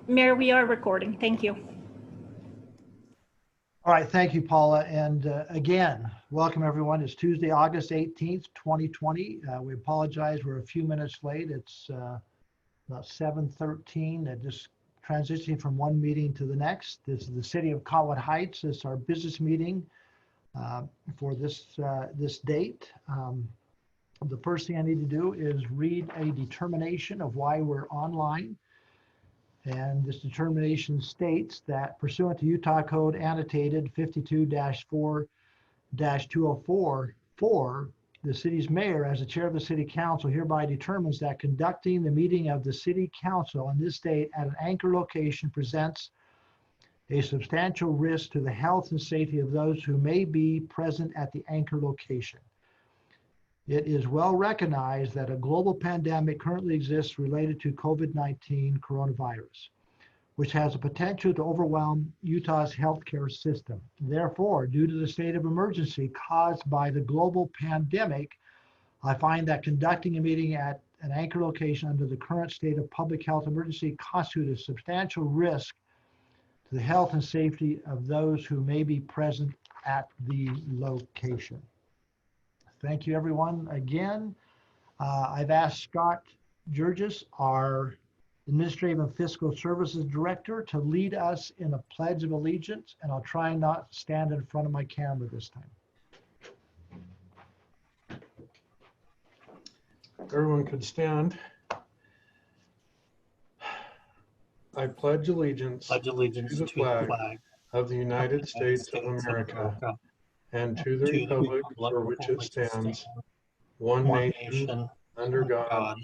Mayor, we are recording. Thank you. All right, thank you, Paula. And again, welcome everyone. It's Tuesday, August 18th, 2020. We apologize, we're a few minutes late. It's about 7:13, just transitioning from one meeting to the next. This is the city of Cottonwood Heights. It's our business meeting for this date. The first thing I need to do is read a determination of why we're online. And this determination states that pursuant to Utah Code annotated 52-4-2044, the city's mayor, as the chair of the city council, hereby determines that conducting the meeting of the city council on this date at an anchor location presents a substantial risk to the health and safety of those who may be present at the anchor location. It is well recognized that a global pandemic currently exists related to COVID-19 coronavirus, which has the potential to overwhelm Utah's healthcare system. Therefore, due to the state of emergency caused by the global pandemic, I find that conducting a meeting at an anchor location under the current state of public health emergency constitutes a substantial risk to the health and safety of those who may be present at the location. Thank you, everyone. Again, I've asked Scott Jurgis, our Administrative and Fiscal Services Director, to lead us in a Pledge of Allegiance, and I'll try not to stand in front of my camera this time. Everyone could stand. I pledge allegiance to the flag of the United States of America and to the republic for which it stands, one nation, under God,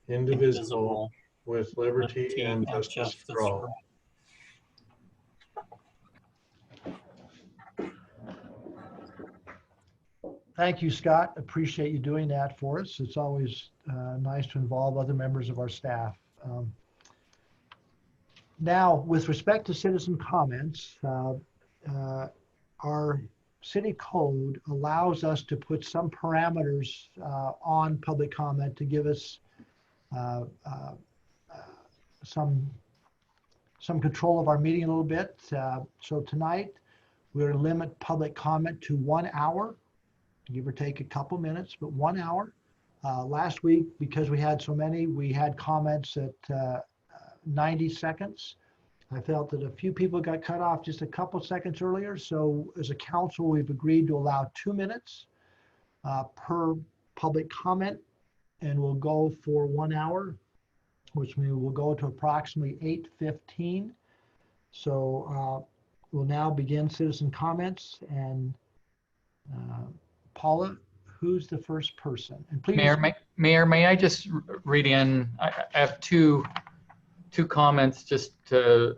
indivisible, with liberty and justice for all. Thank you, Scott. Appreciate you doing that for us. It's always nice to involve other members of our staff. Now, with respect to citizen comments, our city code allows us to put some parameters on public comment to give us some control of our meeting a little bit. So tonight, we're to limit public comment to 1 hour, give or take a couple minutes, but 1 hour. Last week, because we had so many, we had comments at 90 seconds. I felt that a few people got cut off just a couple seconds earlier. So as a council, we've agreed to allow 2 minutes per public comment, and we'll go for 1 hour, which means we'll go to approximately 8:15. So we'll now begin citizen comments. And Paula, who's the first person? And please, Mayor, may I just read in? I have two comments just to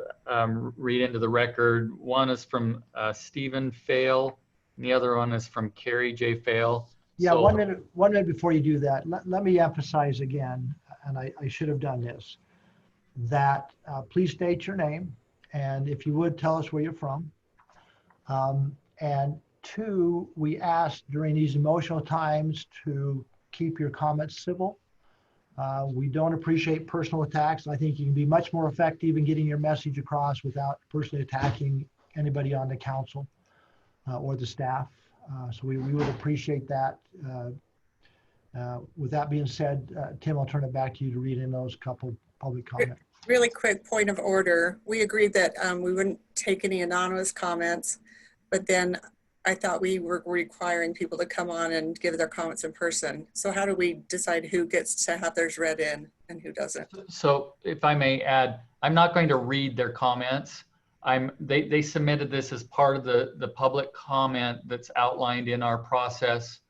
read into the record. One is from Stephen Fail, and the other one is from Carrie J. Fail. Yeah, so, 1 minute before you do that, let me emphasize again, and I should have done this, that please state your name, and if you would, tell us where you're from. And two, we ask during these emotional times to keep your comments civil. We don't appreciate personal attacks. I think you can be much more effective in getting your message across without personally attacking anybody on the council or the staff. So we would appreciate that. With that being said, Tim, I'll turn it back to you to read in those couple public comments. Really quick point of order. We agreed that we wouldn't take any anonymous comments, but then I thought we were requiring people to come on and give their comments in person. So how do we decide who gets to have theirs read in and who doesn't? So if I may add, I'm not going to read their comments. They submitted this as part of the public comment that's outlined in our process,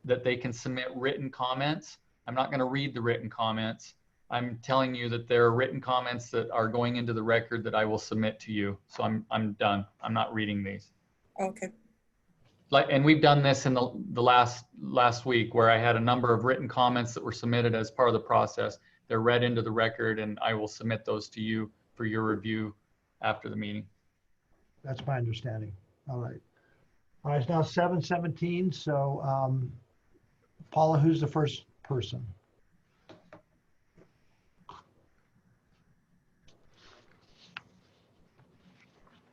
that they can submit written comments. I'm not going to read the written comments. I'm telling you that there are written comments that are going into the record that I will submit to you. So I'm done. I'm not reading these. Okay. and we've done this in the last week where I had a number of written comments that were submitted as part of the process. They're read into the record, and I will submit those to you for your review after the meeting. That's my understanding. All right. All right, it's now 7:17. So Paula, who's the first person?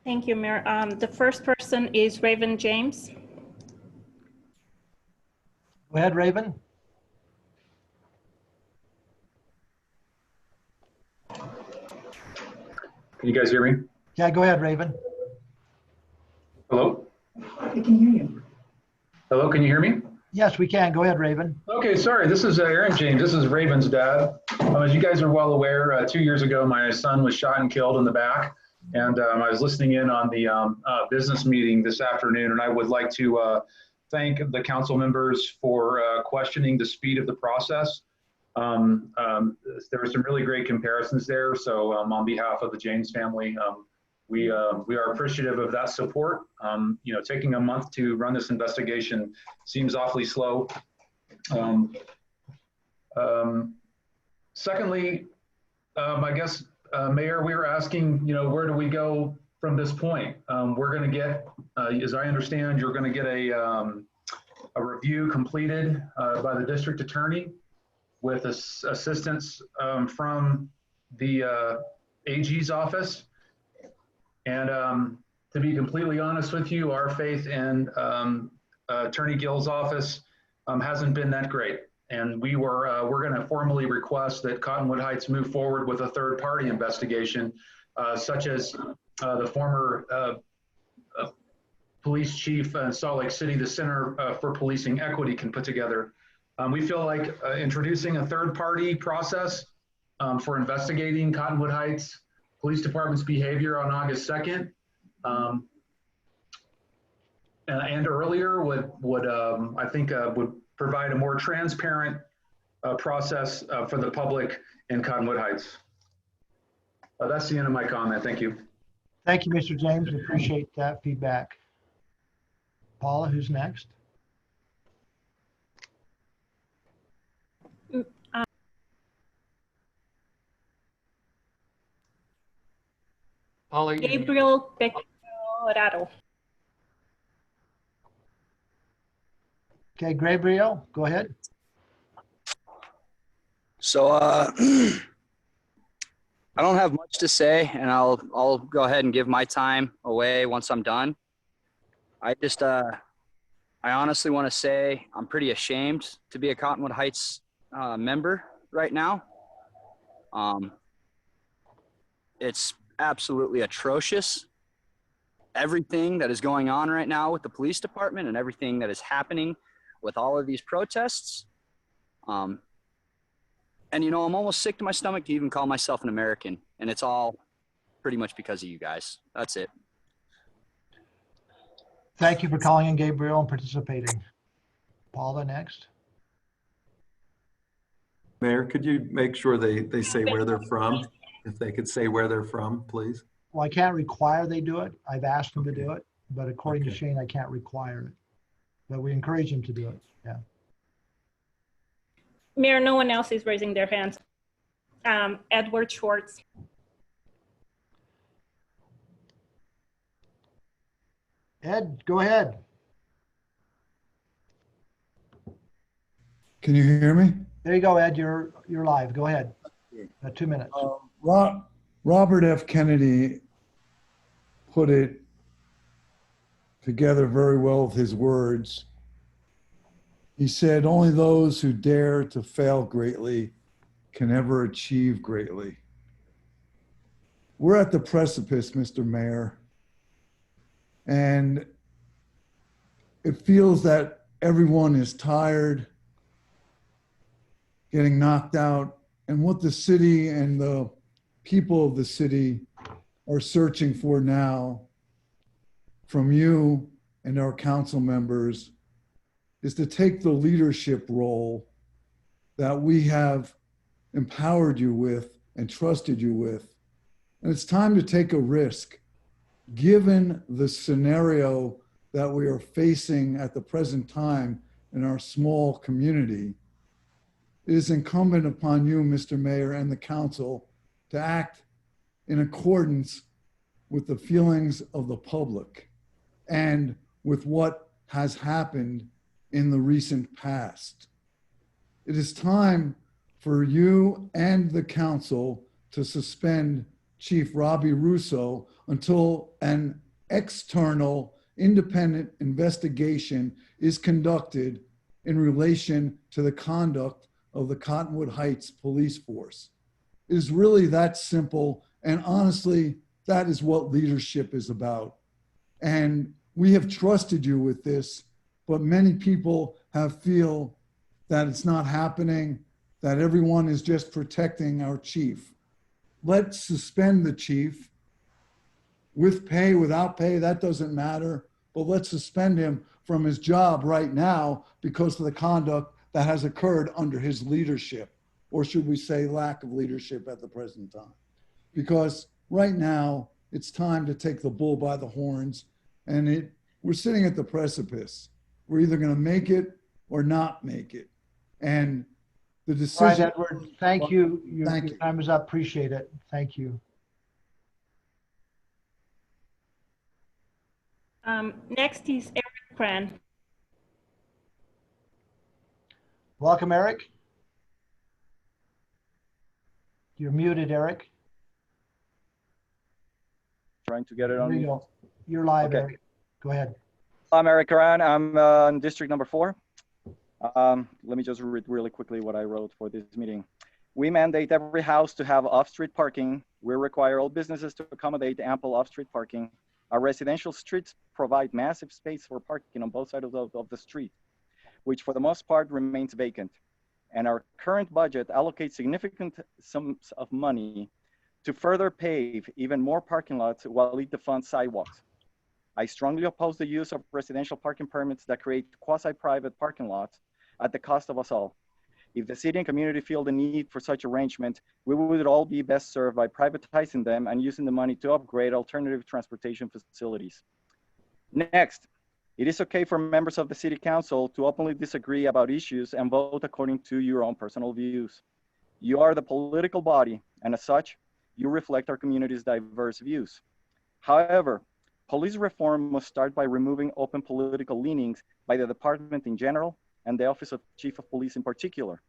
Thank you, Mayor. The first person is Raven James. Go ahead, Raven. Can you guys hear me? Yeah, go ahead, Raven. Hello? I can hear you. Hello, can you hear me? Yes, we can. Go ahead, Raven. Okay, sorry, this is Aaron James. This is Raven's dad. As you guys are well aware, 2 years ago, my son was shot and killed in the back. And I was listening in on the business meeting this afternoon, and I would like to thank the council members for questioning the speed of the process. There were some really great comparisons there. So on behalf of the James family, we are appreciative of that support. You know, taking a month to run this investigation seems awfully slow. Secondly, I guess, Mayor, we were asking, you know, where do we go from this point? We're going to get, as I understand, you're going to get a review completed by the district attorney with assistance from the AG's office. And to be completely honest with you, our faith in Attorney Gill's office hasn't been that great. And we're going to formally request that Cottonwood Heights move forward with a third-party investigation, such as the former police chief in Salt Lake City, the Center for Policing Equity, can put together. We feel like introducing a third-party process for investigating Cottonwood Heights Police Department's behavior on August 2nd and earlier would I think would provide a more transparent process for the public in Cottonwood Heights. That's the end of my comment. Thank you. Thank you, Mr. James. We appreciate that feedback. Paula, who's next? Paula, Gabriel Pecoraro. Okay, Gabriel, go ahead. So I don't have much to say, and I'll go ahead and give my time away once I'm done. I honestly want to say I'm pretty ashamed to be a Cottonwood Heights member right now. It's absolutely atrocious. Everything that is going on right now with the police department and everything that is happening with all of these protests. And, you know, I'm almost sick to my stomach to even call myself an American. And it's all pretty much because of you guys. That's it. Thank you for calling in, Gabriel, and participating. Paula, next. Mayor, could you make sure they say where they're from? If they could say where they're from, please. Well, I can't require they do it. I've asked them to do it, but according to Shane, I can't require it. But we encourage them to do it. Yeah. Mayor, no one else is raising their hands. Edward Schwartz. Ed, go ahead. Can you hear me? There you go, Ed. You're live. Go ahead. 2 minutes. Robert F. Kennedy put it together very well with his words. He said, "Only those who dare to fail greatly can ever achieve greatly." We're at the precipice, Mr. Mayor, and it feels that everyone is tired, getting knocked out, and what the city and the people of the city are searching for now from you and our council members is to take the leadership role that we have empowered you with and trusted you with. And it's time to take a risk, given the scenario that we are facing at the present time in our small community, it is incumbent upon you, Mr. Mayor, and the council to act in accordance with the feelings of the public and with what has happened in the recent past. It is time for you and the council to suspend Chief Robbie Russo until an external independent investigation is conducted in relation to the conduct of the Cottonwood Heights police force. It is really that simple. And honestly, that is what leadership is about. And we have trusted you with this, but many people feel that it's not happening, that everyone is just protecting our chief. Let's suspend the chief with pay, without pay, that doesn't matter, but let's suspend him from his job right now because of the conduct that has occurred under his leadership, or should we say lack of leadership at the present time. Because right now it's time to take the bull by the horns, and we're sitting at the precipice. We're either going to make it or not make it. And the decision. All right, Edward, thank you. Your time is up. Appreciate it. Thank you. Next is Eric Cran. Welcome, Eric. You're muted, Eric. Trying to get it on. There you go. You're live, Okay. Eric. Go ahead. I'm Eric Karan. I'm in District Number 4. Let me just read really quickly what I wrote for this meeting. We mandate every house to have off-street parking. We require all businesses to accommodate ample off-street parking. Our residential streets provide massive space for parking on both sides of the street, which for the most part remains vacant. And our current budget allocates significant sums of money to further pave even more parking lots while it defunds sidewalks. I strongly oppose the use of residential parking permits that create quasi-private parking lots at the cost of us all. If the city and community feel the need for such arrangement, we would all be best served by privatizing them and using the money to upgrade alternative transportation facilities. Next, it is okay for members of the city council to openly disagree about issues and vote according to your own personal views. You are the political body, and as such, you reflect our community's diverse views. However, police reform must start by removing open political leanings by the department in general and the Office of Chief of Police in particular.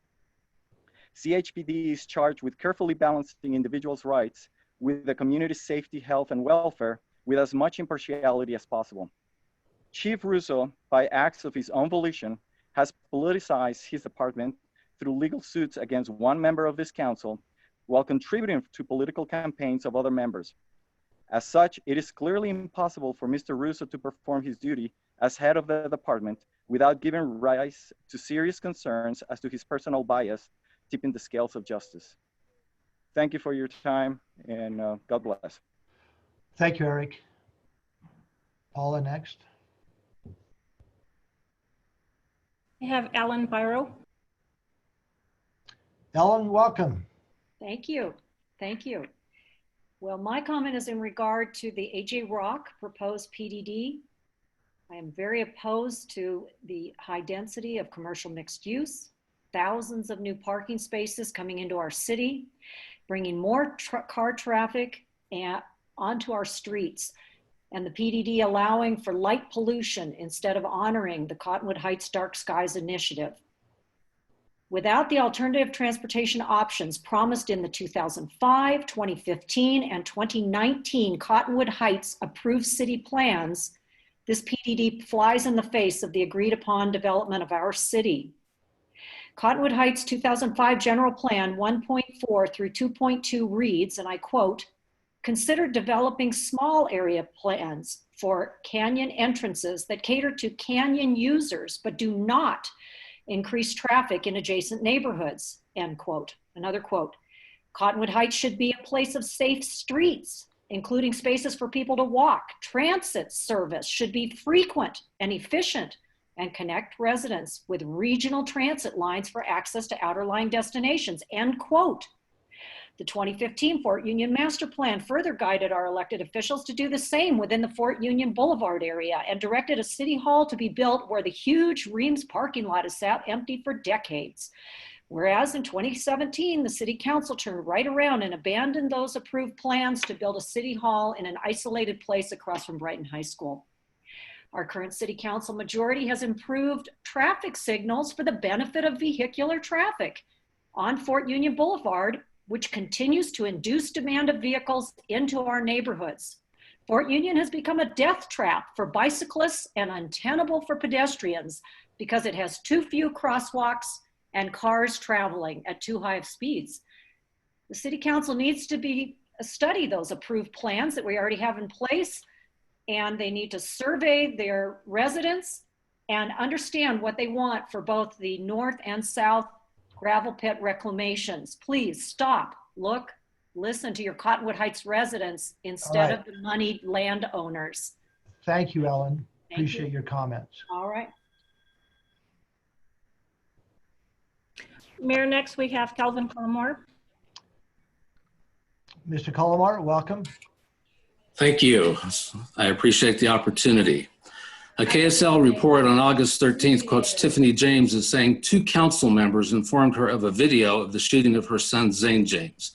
CHPD is charged with carefully balancing individuals' rights with the community's safety, health, and welfare with as much impartiality as possible. Chief Russo, by acts of his own volition, has politicized his department through legal suits against one member of this council while contributing to political campaigns of other members. As such, it is clearly impossible for Mr. Russo to perform his duty as head of the department without giving rise to serious concerns as to his personal bias, tipping the scales of justice. Thank you for your time, and God bless. Thank you, Eric. Paula, next. We have Ellen Byro. Ellen, welcome. Thank you. Thank you. Well, my comment is in regard to the AJ Rock proposed PDD. I am very opposed to the high density of commercial mixed use, thousands of new parking spaces coming into our city, bringing more car traffic onto our streets, and the PDD allowing for light pollution instead of honoring the Cottonwood Heights Dark Skies Initiative. Without the alternative transportation options promised in the 2005, 2015, and 2019 Cottonwood Heights approved city plans, this PDD flies in the face of the agreed upon development of our city. Cottonwood Heights 2005 General Plan 1.4 through 2.2 reads, and I quote, "Consider developing small area plans for canyon entrances that cater to canyon users, but do not increase traffic in adjacent neighborhoods," end quote. Another quote, "Cottonwood Heights should be a place of safe streets, including spaces for people to walk. Transit service should be frequent and efficient and connect residents with regional transit lines for access to outerlying destinations," end quote. The 2015 Fort Union Master Plan further guided our elected officials to do the same within the Fort Union Boulevard area and directed a city hall to be built where the huge Reams parking lot has sat empty for decades. Whereas in 2017, the city council turned right around and abandoned those approved plans to build a city hall in an isolated place across from Brighton High School. Our current city council majority has improved traffic signals for the benefit of vehicular traffic on Fort Union Boulevard, which continues to induce demand of vehicles into our neighborhoods. Fort Union has become a death trap for bicyclists and untenable for pedestrians because it has too few crosswalks and cars traveling at too high of speeds. The city council needs to study those approved plans that we already have in place, and they need to survey their residents and understand what they want for both the north and south gravel pit reclamations. Please stop, look, listen to your Cottonwood Heights residents instead of the moneyed landowners. Thank you, Ellen. Thank Appreciate you. your comments. All right. Mayor, next we have Calvin Colmore. Mr. Colomar, welcome. Thank you. I appreciate the opportunity. A KSL report on August 13th quotes Tiffany James as saying 2 council members informed her of a video of the shooting of her son, Zane James,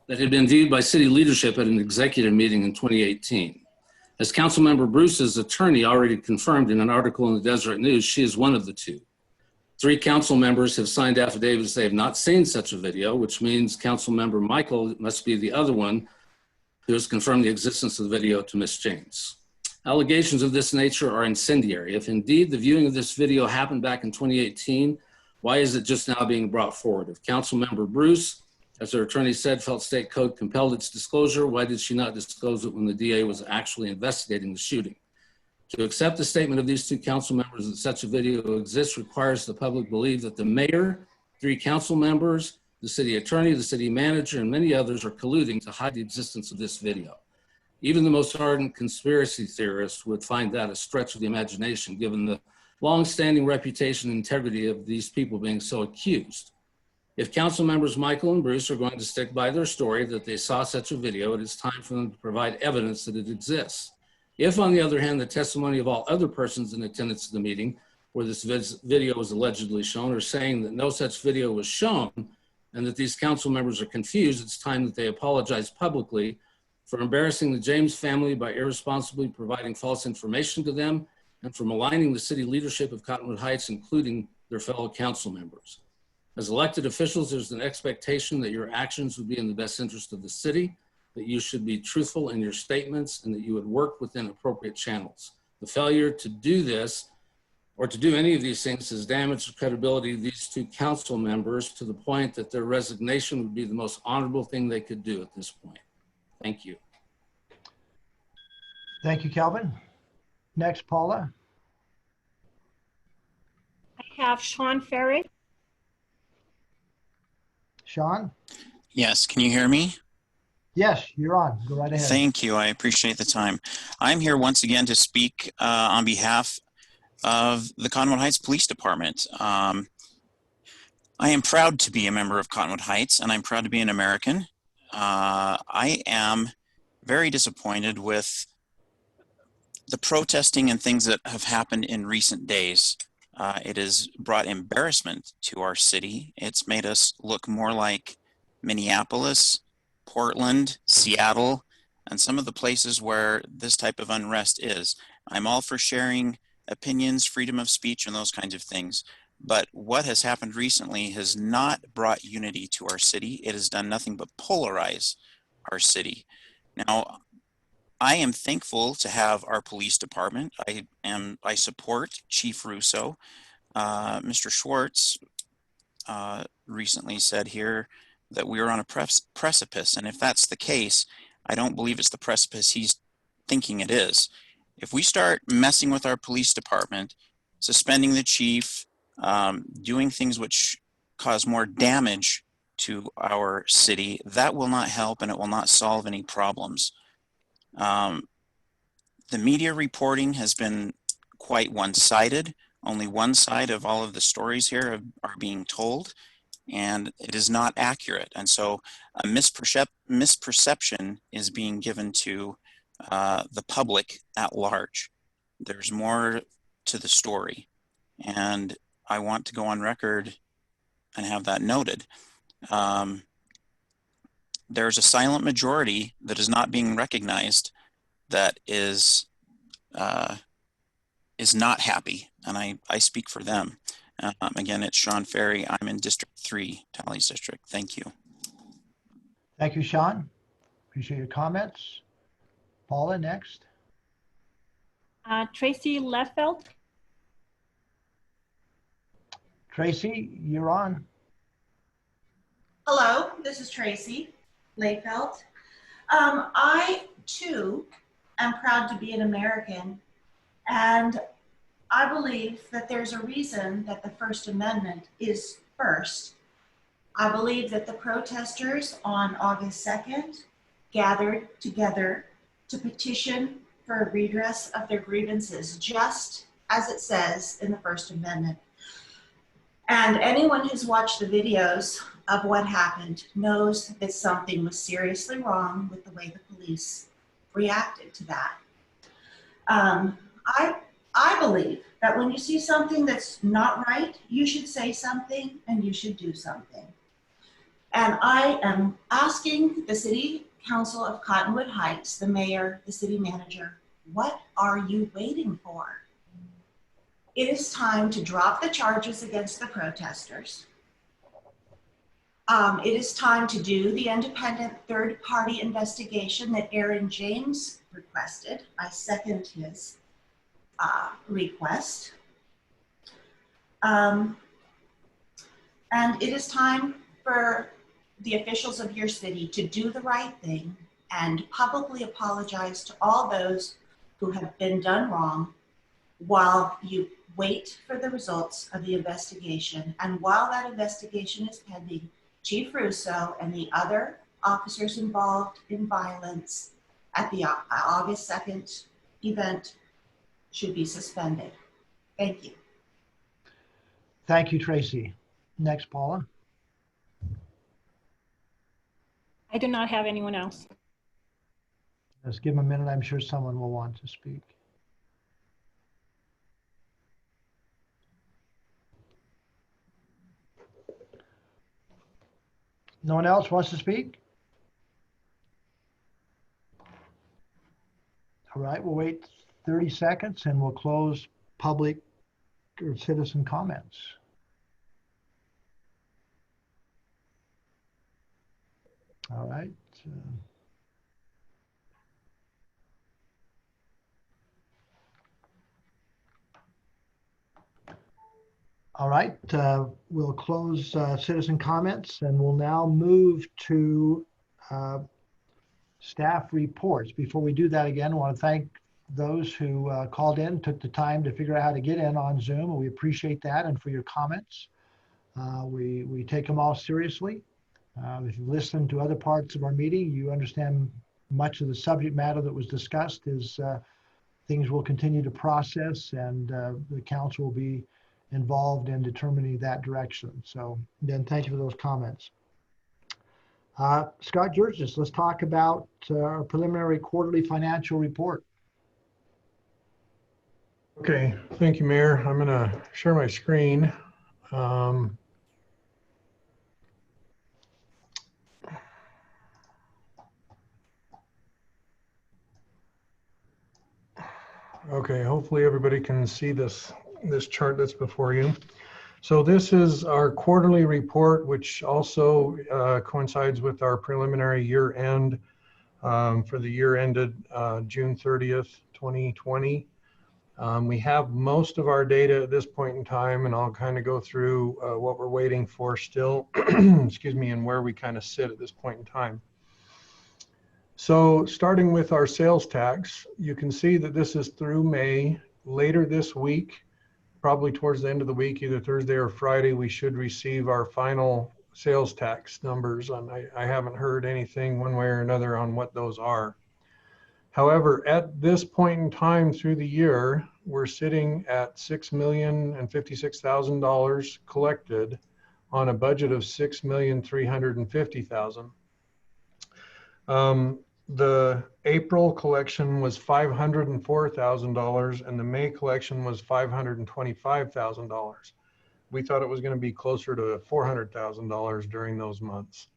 that had been viewed by city leadership at an executive meeting in 2018. As Councilmember Bruce's attorney already confirmed in an article in the Deseret News, she is one of the 2. 3 council members have signed affidavits they have not seen such a video, which means Councilmember Michael must be the other one who has confirmed the existence of the video to Ms. James. Allegations of this nature are incendiary. If indeed the viewing of this video happened back in 2018, why is it just now being brought forward? If Councilmember Bruce, as her attorney said, felt state code compelled its disclosure, why did she not disclose it when the DA was actually investigating the shooting? To accept the statement of these 2 council members that such a video exists requires the public believe that the mayor, 3 council members, the city attorney, the city manager, and many others are colluding to hide the existence of this video. Even the most ardent conspiracy theorists would find that a stretch of the imagination, given the long-standing reputation and integrity of these people being so accused. If council members Michael and Bruce are going to stick by their story that they saw such a video, it is time for them to provide evidence that it exists. If, on the other hand, the testimony of all other persons in attendance at the meeting where this video was allegedly shown are saying that no such video was shown and that these council members are confused, it's time that they apologize publicly for embarrassing the James family by irresponsibly providing false information to them and for maligning the city leadership of Cottonwood Heights, including their fellow council members. As elected officials, there's an expectation that your actions would be in the best interest of the city, that you should be truthful in your statements, and that you would work within appropriate channels. The failure to do this or to do any of these things has damaged the credibility of these 2 council members to the point that their resignation would be the most honorable thing they could do at this point. Thank you. Thank you, Calvin. Next, Paula. I have Sean Ferry. Sean? Yes, can you hear me? Yes, you're on. Go right ahead. Thank you. I appreciate the time. I'm here once again to speak on behalf of the Cottonwood Heights Police Department. I am proud to be a member of Cottonwood Heights, and I'm proud to be an American. I am very disappointed with the protesting and things that have happened in recent days. It has brought embarrassment to our city. It's made us look more like Minneapolis, Portland, Seattle, and some of the places where this type of unrest is. I'm all for sharing opinions, freedom of speech, and those kinds of things. But what has happened recently has not brought unity to our city. It has done nothing but polarize our city. Now, I am thankful to have our police department. I support Chief Russo. Mr. Schwartz recently said here that we are on a precipice, and if that's the case, I don't believe it's the precipice he's thinking it is. If we start messing with our police department, suspending the chief, doing things which cause more damage to our city, that will not help and it will not solve any problems. The media reporting has been quite one-sided. Only one side of all of the stories here are being told. and it is not accurate. And so a misperception is being given to the public at large. There's more to the story, and I want to go on record and have that noted. There's a silent majority that is not being recognized that is not happy, and I speak for them. Again, it's Sean Ferry. I'm in District 3, Tallies District. Thank you. Thank you, Sean. Appreciate your comments. Paula, next. Tracy Leffelt. Tracy, you're on. Hello, this is Tracy Layfelt. I too am proud to be an American, and I believe that there's a reason that the First Amendment is first. I believe that the protesters on August 2nd gathered together to petition for a redress of their grievances, just as it says in the First Amendment. And anyone who's watched the videos of what happened knows that something was seriously wrong with the way the police reacted to that. I believe that when you see something that's not right, you should say something and you should do something. And I am asking the City Council of Cottonwood Heights, the mayor, the city manager, what are you waiting for? It is time to drop the charges against the protesters. It is time to do the independent third-party investigation that Aaron James requested. I second his request. And it is time for the officials of your city to do the right thing and publicly apologize to all those who have been done wrong while you wait for the results of the investigation. And while that investigation is pending, Chief Russo and the other officers involved in violence at the August 2nd event should be suspended. Thank you. Thank you, Tracy. Next, Paula. I do not have anyone else. Let's give them a minute. I'm sure someone will want to speak. No one else wants to speak? All right, we'll wait 30 seconds and we'll close public or citizen comments. All right. All right, we'll close citizen comments and we'll now move to staff reports. Before we do that again, I want to thank those who called in, took the time to figure out how to get in on Zoom, and we appreciate that, and for your comments. We take them all seriously. If you listen to other parts of our meeting, you understand much of the subject matter that was discussed is things we'll continue to process, and the council will be involved in determining that direction. So again, thank you for those comments. Scott Georges, let's talk about our preliminary quarterly financial report. Okay, thank you, Mayor. I'm going to share my screen. Okay, hopefully everybody can see this chart that's before you. So this is our quarterly report, which also coincides with our preliminary year end for the year ended June 30th, 2020. We have most of our data at this point in time, and I'll kind of go through what we're waiting for still, excuse me, and where we kind of sit at this point in time. So starting with our sales tax, you can see that this is through May. Later this week, probably towards the end of the week, either Thursday or Friday, we should receive our final sales tax numbers. And I haven't heard anything one way or another on what those are. However, at this point in time through the year, we're sitting at $6,056,000 collected on a budget of $6,350,000. The April collection was $504,000 and the May collection was $525,000. We thought it was going to be closer to $400,000 during those months.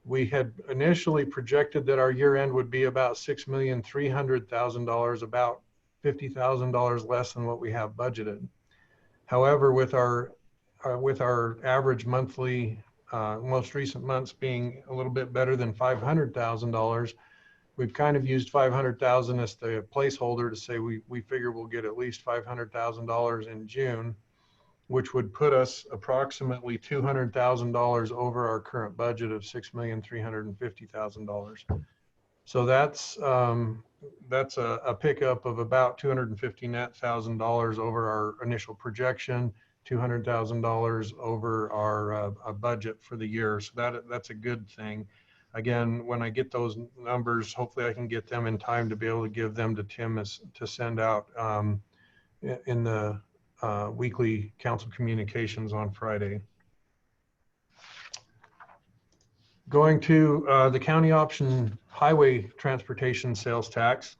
We had initially projected that our year end would be about $6,300,000, about $50,000 less than what we have budgeted. However, with our average monthly, most recent months being a little bit better than $500,000, we've kind of used $500,000 as the placeholder to say we figure we'll get at least $500,000 in June, which would put us approximately $200,000 over our current budget of $6,350,000. So that's a pickup of about $250,000 over our initial projection, $200,000 over our budget for the year. So that's a good thing. Again, when I get those numbers, hopefully I can get them in time to be able to give them to Tim to send out in the weekly council communications on Friday. Going to the county option highway transportation sales tax.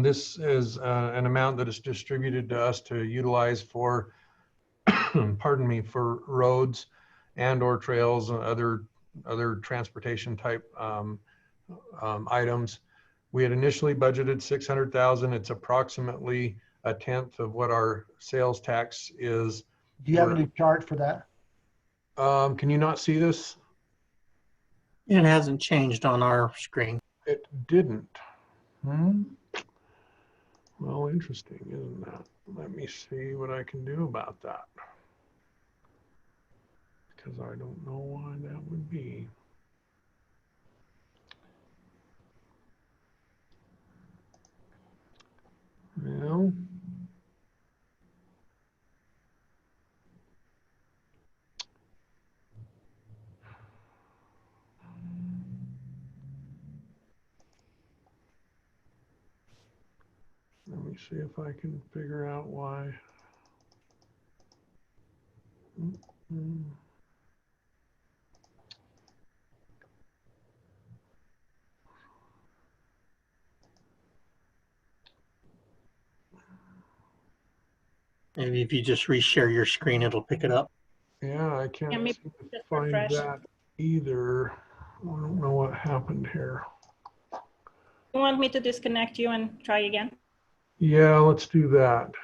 This is an amount that is distributed to us to utilize for, pardon me, for roads and or trails and other transportation type items. We had initially budgeted 600,000. It's approximately a tenth of what our sales tax is. Do you have any chart for that? Can you not see this? It hasn't changed on our screen. It didn't. Well, interesting, isn't that? Let me see what I can do about that. Because I don't know why that would be. Well, let me see if I can figure out why. Maybe if you just reshare your screen, it'll pick it up. Yeah, I can't seem to find that either. I don't know what happened here. You want me to disconnect you and try again? Yeah, let's do that.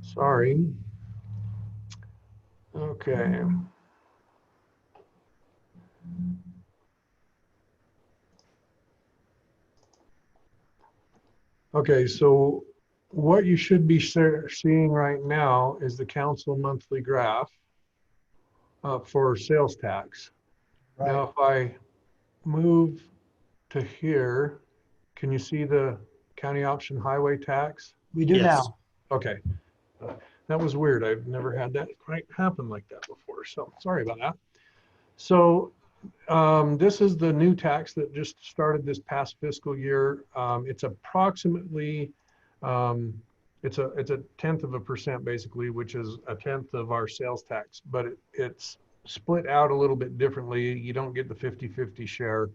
Sorry. Okay. Okay, so what you should be seeing right now is the council monthly graph for sales tax. Right. Now, if I move to here, can you see the county option highway tax? We do now. Okay. That was weird. I've never had that quite happen like that before. So sorry about that. So this is the new tax that just started this past fiscal year. It's approximately, it's a tenth of a percent basically, which is a tenth of our sales tax, but it's split out a little bit differently. You don't get the 50-50 share.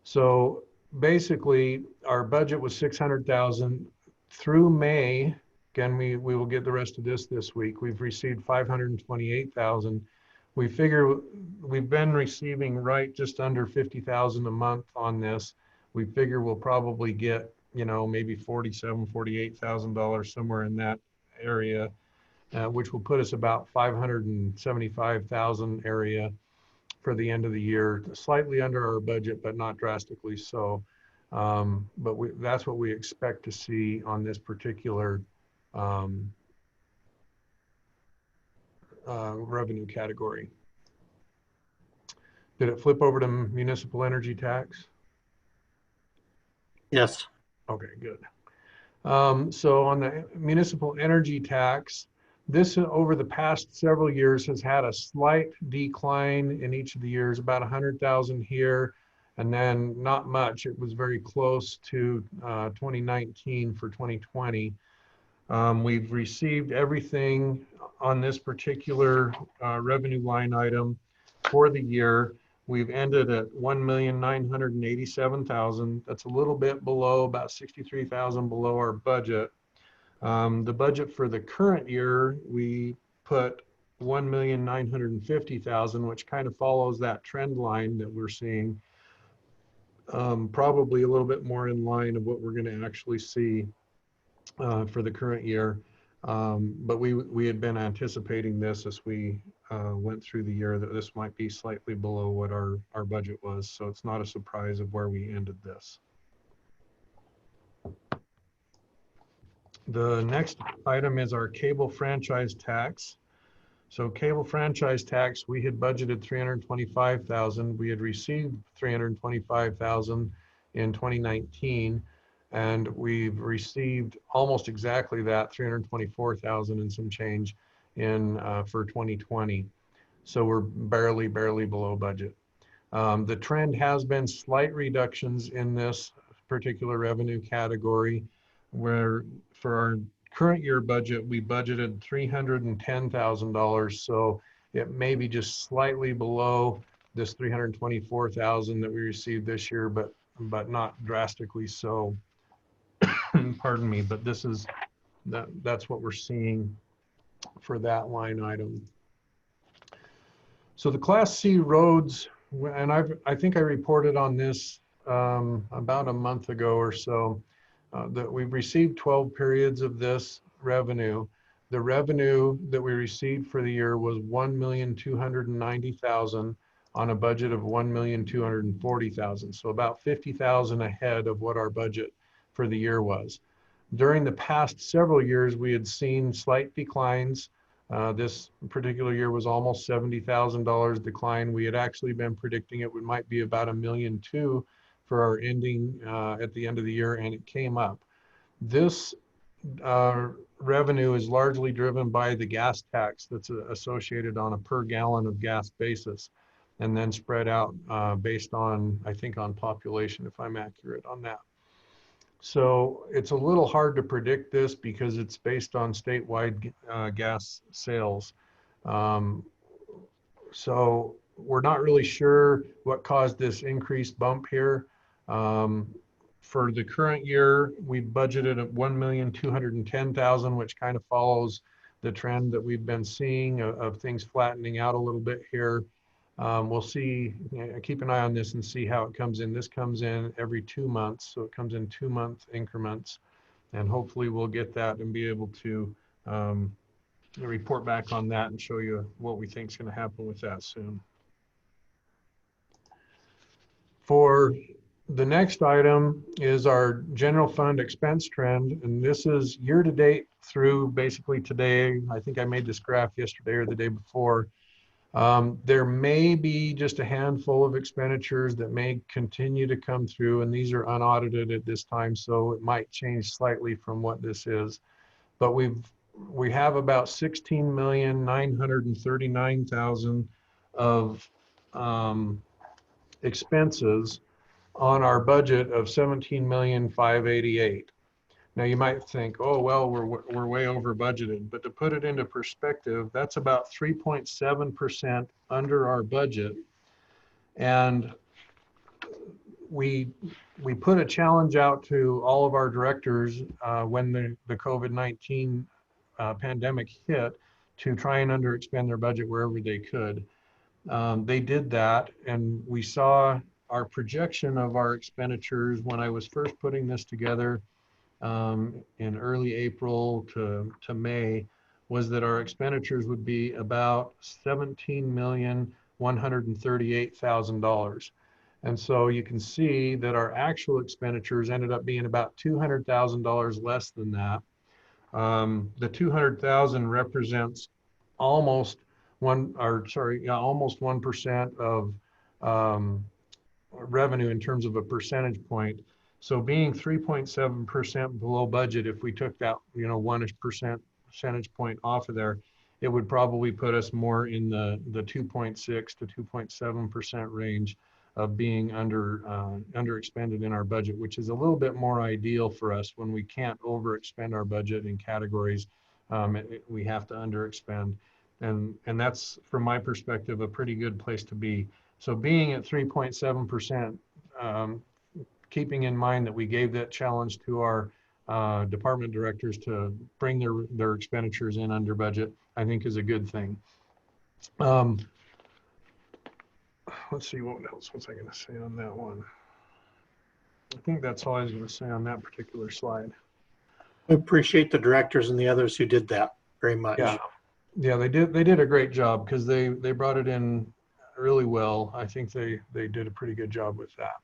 So basically our budget was 600,000 through May. Again, we will get the rest of this week. We've received 528,000. We figure we've been receiving right just under 50,000 a month on this. We figure we'll probably get, you know, maybe $47,000, $48,000 somewhere in that area, which will put us about 575,000 area for the end of the year, slightly under our budget, but not drastically so. But that's what we expect to see on this particular revenue category. Did it flip over to municipal energy tax? Yes. Okay, good. So on the municipal energy tax, This over the past several years has had a slight decline in each of the years, about 100,000 here, and then not much. It was very close to 2019 for 2020. We've received everything on this particular revenue line item for the year. We've ended at 1,987,000. That's a little bit below, about 63,000 below our budget. The budget for the current year, we put 1,950,000, which kind of follows that trend line that we're seeing. Probably a little bit more in line of what we're going to actually see for the current year. But we had been anticipating this as we went through the year, that this might be slightly below what our budget was. So it's not a surprise of where we ended this. The next item is our cable franchise tax. So cable franchise tax, we had budgeted 325,000. We had received 325,000 in 2019, and we've received almost exactly that, 324,000 and some change in for 2020. So we're barely below budget. The trend has been slight reductions in this particular revenue category, where for our current year budget, we budgeted $310,000. So it may be just slightly below this 324,000 that we received this year, but not drastically so. Pardon me, but this is that's what we're seeing for that line item. So the Class C roads, and I think I reported on this about a month ago or so, that we've received 12 periods of this revenue. The revenue that we received for the year was $1,290,000 on a budget of $1,240,000. So about 50,000 ahead of what our budget for the year was. During the past several years, we had seen slight declines. This particular year was almost $70,000 decline. We had actually been predicting it might be about $1.2 million for our ending at the end of the year, and it came up. This revenue is largely driven by the gas tax that's associated on a per gallon of gas basis, and then spread out based on, I think, on population, if I'm accurate on that. So it's a little hard to predict this because it's based on statewide gas sales. So we're not really sure what caused this increased bump here. For the current year, we budgeted at $1,210,000, which kind of follows the trend that we've been seeing of things flattening out a little bit here. We'll see, keep an eye on this and see how it comes in. This comes in every 2 months, so it comes in 2-month increments, and hopefully we'll get that and be able to report back on that and show you what we think is going to happen with that soon. For the next item is our general fund expense trend, and this is year to date through basically today. I think I made this graph yesterday or the day before. There may be just a handful of expenditures that may continue to come through, and these are unaudited at this time, so it might change slightly from what this is. But we have about $16,939,000 of expenses on our budget of $17,588,000. Now you might think, oh, well, we're way over budgeted, but to put it into perspective, that's about 3.7% under our budget. And we put a challenge out to all of our directors when the COVID-19 pandemic hit to try and underexpend their budget wherever they could. They did that, and we saw our projection of our expenditures when I was first putting this together in early April to May, was that our expenditures would be about $17,138,000. And so you can see that our actual expenditures ended up being about $200,000 less than that. The 200,000 represents almost 1% of revenue in terms of a percentage point. So being 3.7% below budget, if we took that 1% percentage point off of there, it would probably put us more in the 2.6 to 2.7% range of being under expended in our budget, which is a little bit more ideal for us when we can't overexpend our budget in categories. We have to underexpend. And that's, from my perspective, a pretty good place to be. So being at 3.7%, keeping in mind that we gave that challenge to our department directors to bring their expenditures in under budget, I think is a good thing. Let's see, what else was I going to say on that one? I think that's all I was going to say on that particular slide. I appreciate the directors and the others who did that very much. Yeah, they did a great job because they brought it in really well. I think they did a pretty good job with that.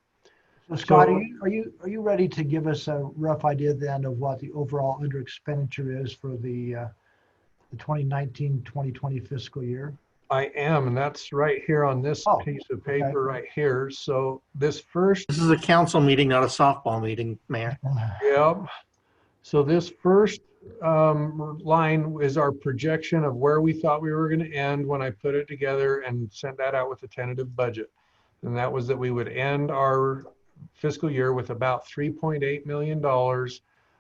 So Scott, are you ready to give us a rough idea then of what the overall under expenditure is for the 2019-2020 fiscal year? I am, and that's right here on this piece of paper right here. So this is a council meeting, not a softball meeting, Mayor. Yep. So this first line is our projection of where we thought we were going to end when I put it together and sent that out with a tentative budget. And that was that we would end our fiscal year with about $3.8 million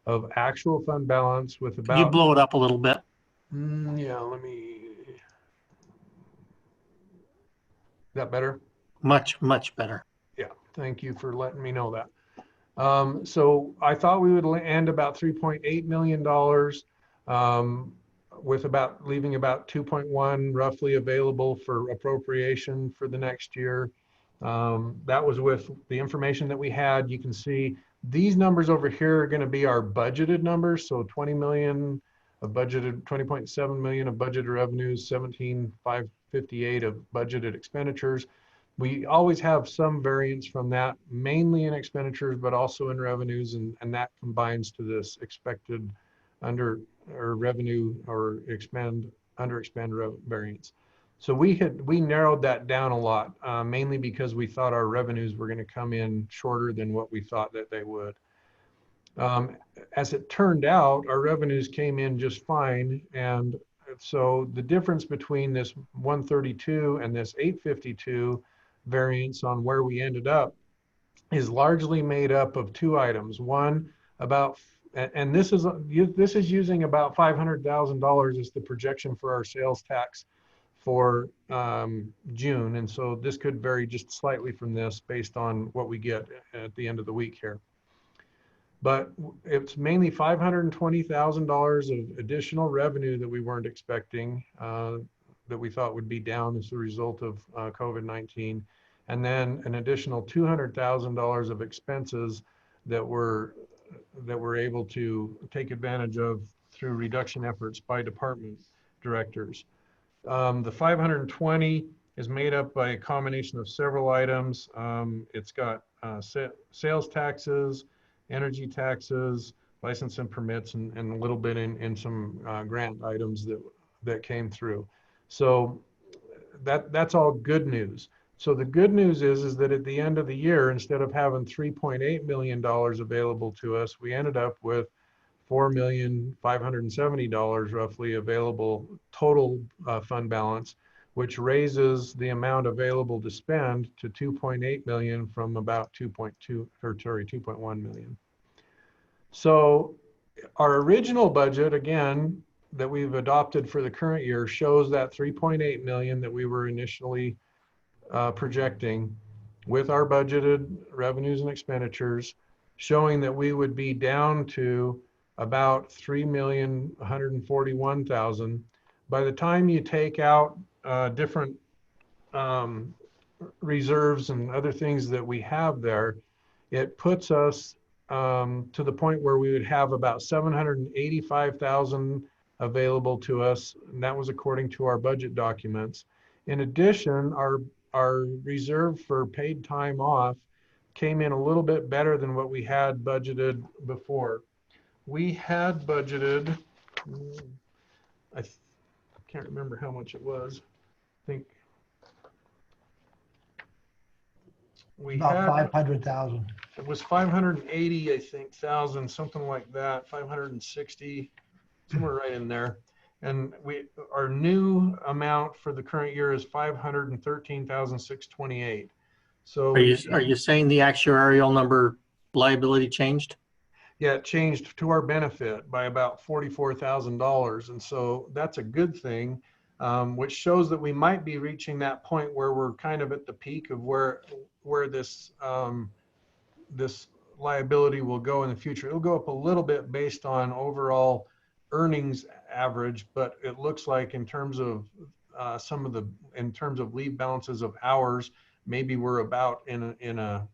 of actual fund balance with about... Can you blow it up a little bit? Yeah, let me... That better? Much, much better. Yeah, thank you for letting me know that. So I thought we would end about $3.8 million with leaving about 2.1 roughly available for appropriation for the next year. That was with the information that we had. You can see these numbers over here are going to be our budgeted numbers. So 20 million of budgeted, 20.7 million of budgeted revenues, 17,558 of budgeted expenditures. We always have some variance from that, mainly in expenditures, but also in revenues, and that combines to this expected revenue or underexpend variance. So we narrowed that down a lot, mainly because we thought our revenues were going to come in shorter than what we thought that they would. As it turned out, our revenues came in just fine, and so the difference between this 132 and this 852 variance on where we ended up is largely made up of two items. One, and this is using about $500,000 as the projection for our sales tax for June, and so this could vary just slightly from this based on what we get at the end of the week here. But it's mainly $520,000 of additional revenue that we weren't expecting, that we thought would be down as a result of COVID-19. And then an additional $200,000 of expenses that we're able to take advantage of through reduction efforts by department directors. The 520 is made up by a combination of several items. It's got sales taxes, energy taxes, license and permits, and a little bit in some grant items that came through. So that's all good news. So the good news is that at the end of the year, instead of having $3.8 million available to us, we ended up with $4,570 roughly available total fund balance, which raises the amount available to spend to 2.8 million from about 2.1 million. So our original budget, again, that we've adopted for the current year shows that 3.8 million that we were initially projecting with our budgeted revenues and expenditures, showing that we would be down to about 3,141,000. By the time you take out different reserves and other things that we have there, it puts us to the point where we would have about 785,000 available to us, and that was according to our budget documents. In addition, our reserve for paid time off came in a little bit better than what we had budgeted before. We had budgeted, I can't remember how much it was. I think we about had 500,000. It was 580, I think, thousand, something like that, 560. somewhere right in there. And our new amount for the current year is 513,628. So are you saying the actuarial number liability changed? Yeah, it changed to our benefit by about $44,000. And so that's a good thing, which shows that we might be reaching that point where we're kind of at the peak of where this, this liability will go in the future. It'll go up a little bit based on overall earnings average, but it looks like in terms of in terms of leave balances of hours, maybe we're about in a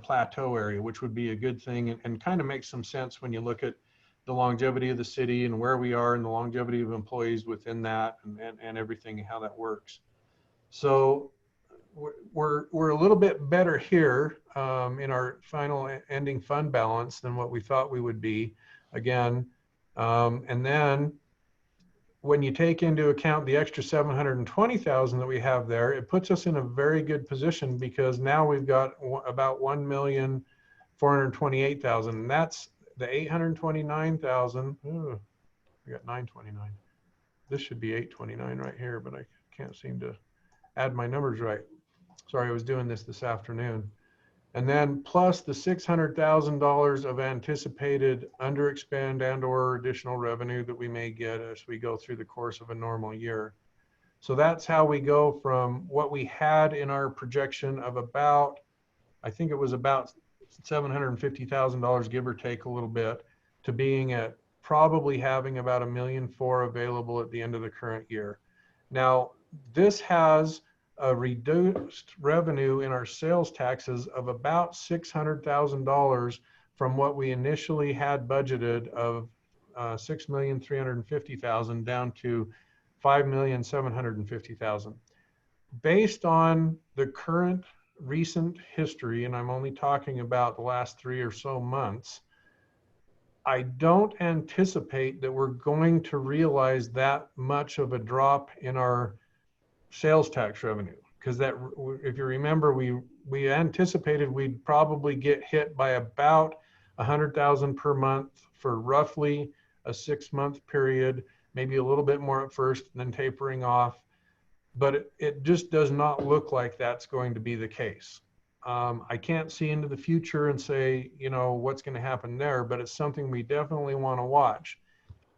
plateau area, which would be a good thing, and kind of makes some sense when you look at the longevity of the city and where we are and the longevity of employees within that and everything and how that works. So we're a little bit better here in our final ending fund balance than what we thought we would be again. And then when you take into account the extra 720,000 that we have there, it puts us in a very good position because now we've got about 1,428,000, and that's the 829,000. We got 929. This should be 829 right here, but I can't seem to add my numbers right. Sorry, I was doing this afternoon. And then plus the $600,000 of anticipated underexpend and or additional revenue that we may get as we go through the course of a normal year. So that's how we go from what we had in our projection of about, I think it was about $750,000, give or take a little bit, to being at probably having about $1.4 million available at the end of the current year. Now, this has a reduced revenue in our sales taxes of about $600,000 from what we initially had budgeted of $6,350,000 down to $5,750,000. Based on the current recent history, and I'm only talking about the last 3 or so months, I don't anticipate that we're going to realize that much of a drop in our sales tax revenue, because that, if you remember, we anticipated we'd probably get hit by about 100,000 per month for roughly a 6-month period, maybe a little bit more at first, and then tapering off. But it just does not look like that's going to be the case. I can't see into the future and say, you know, what's going to happen there, but it's something we definitely want to watch.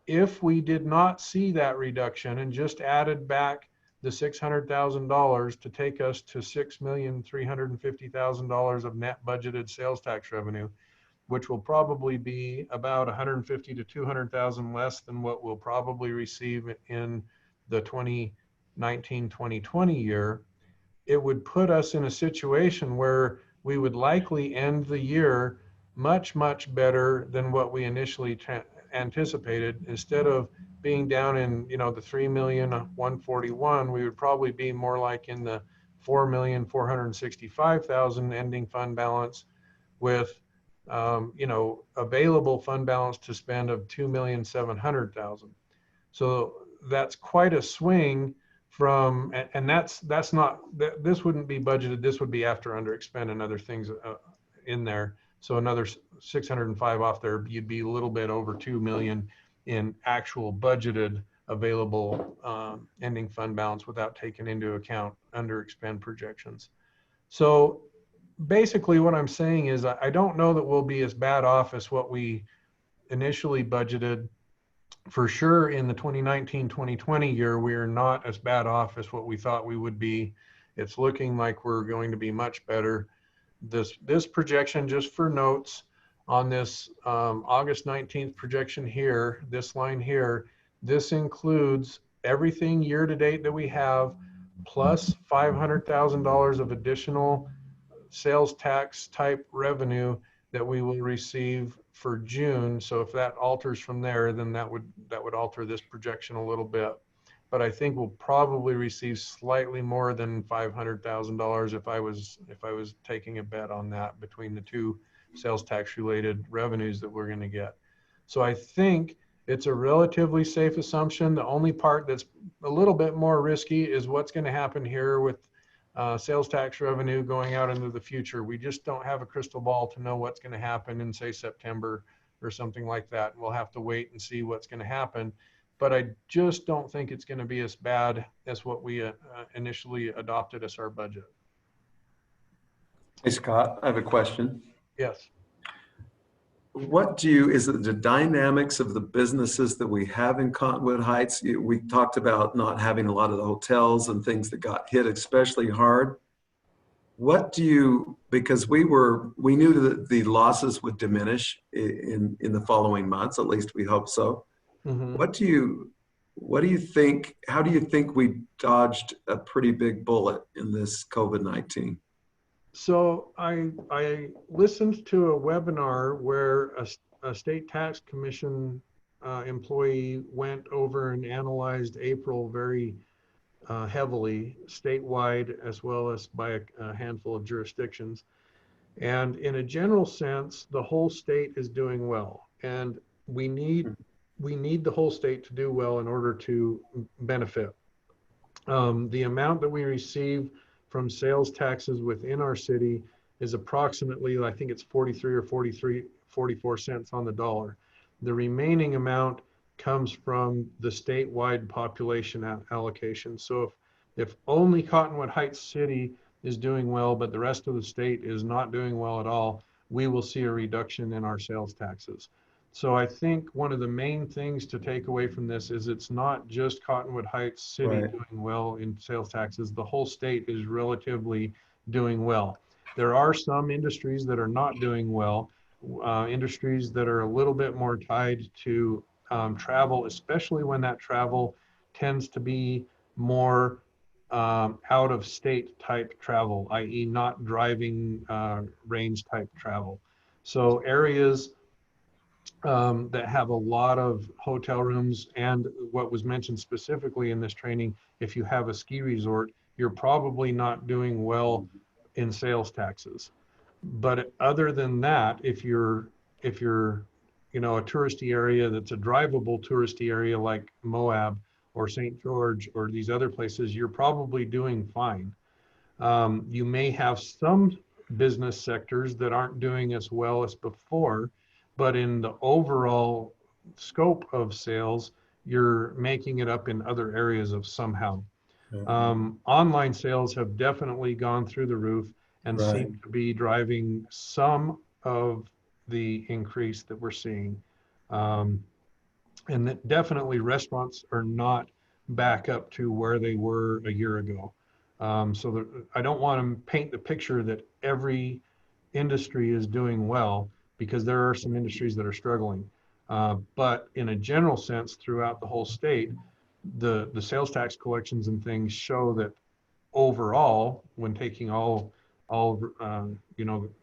If we did not see that reduction and just added back the $600,000 to take us to $6,350,000 of net budgeted sales tax revenue, which will probably be about 150 to 200,000 less than what we'll probably receive in the 2019-2020 year, it would put us in a situation where we would likely end the year much, much better than what we initially anticipated. Instead of being down in, you know, the 3,141,000, we would probably be more like in the 4,465,000 ending fund balance with, you know, available fund balance to spend of 2,700,000. So that's quite a swing from, and that's not, this wouldn't be budgeted. This would be after under expend and other things in there. So another 605 off there, you'd be a little bit over 2 million in actual budgeted available ending fund balance without taking into account under expend projections. So basically what I'm saying is I don't know that we'll be as bad off as what we initially budgeted. For sure in the 2019-2020 year, we are not as bad off as what we thought we would be. It's looking like we're going to be much better. This projection, just for notes, on this August 19th projection here, this line here, this includes everything year to date that we have, plus $500,000 of additional sales tax type revenue that we will receive for June. So if that alters from there, then that would alter this projection a little bit. But I think we'll probably receive slightly more than $500,000 if I was taking a bet on that between the two sales tax related revenues that we're going to get. So I think it's a relatively safe assumption. The only part that's a little bit more risky is what's going to happen here with sales tax revenue going out into the future. We just don't have a crystal ball to know what's going to happen in, say, September or something like that. We'll have to wait and see what's going to happen. But I just don't think it's going to be as bad as what we initially adopted as our budget. Hey, Scott, I have a question. Yes. Is it the dynamics of the businesses that we have in Cottonwood Heights? We talked about not having a lot of the hotels and things that got hit especially hard. Because we knew that the losses would diminish in the following months, at least we hope so. Mm-hmm. What do you think, how do you think we dodged a pretty big bullet in this COVID-19? So I listened to a webinar where a state tax commission employee went over and analyzed April very heavily, statewide as well as by a handful of jurisdictions. And in a general sense, the whole state is doing well. And we need the whole state to do well in order to benefit. The amount that we receive from sales taxes within our city is approximately, I think it's 44 cents on the dollar. The remaining amount comes from the statewide population allocation. So if only Cottonwood Heights City is doing well, but the rest of the state is not doing well at all, we will see a reduction in our sales taxes. So I think one of the main things to take away from this is it's not just Cottonwood Heights City doing well in sales taxes. The whole state is relatively doing well. There are some industries that are not doing well, industries that are a little bit more tied to travel, especially when that travel tends to be more out of state type travel, i.e. not driving range type travel. So areas that have a lot of hotel rooms, and what was mentioned specifically in this training, if you have a ski resort, you're probably not doing well in sales taxes. But other than that, if you're a touristy area that's a drivable touristy area like Moab or St. George or these other places, you're probably doing fine. You may have some business sectors that aren't doing as well as before, but in the overall scope of sales, you're making it up in other areas of somehow. Online sales have definitely gone through the roof and seem to be driving some of the increase that we're seeing. And that definitely restaurants are not back up to where they were a year ago. So I don't want to paint the picture that every industry is doing well, because there are some industries that are struggling. But in a general sense, throughout the whole state, the sales tax collections and things show that overall, when taking all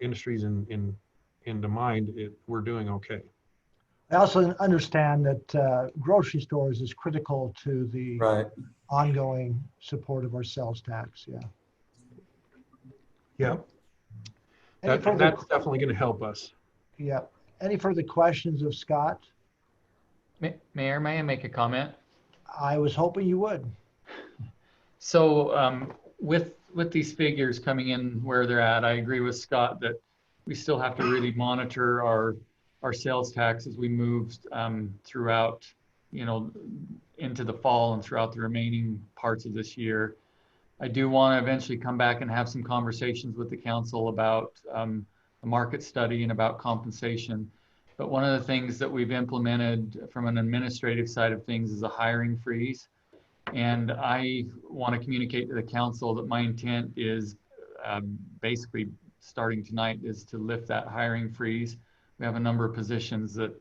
industries into mind, we're doing okay. I also understand that grocery stores is critical to the ongoing support of our sales tax. Yeah. That's definitely going to help us. Yeah. Any further questions of Scott? Mayor, may I make a comment? I was hoping you would. So with these figures coming in where they're at, I agree with Scott that we still have to really monitor our sales tax as we move throughout, into the fall and throughout the remaining parts of this year. I do want to eventually come back and have some conversations with the council about the market study and about compensation. But one of the things that we've implemented from an administrative side of things is a hiring freeze. And I want to communicate to the council that my intent is basically starting tonight is to lift that hiring freeze. We have a number of positions that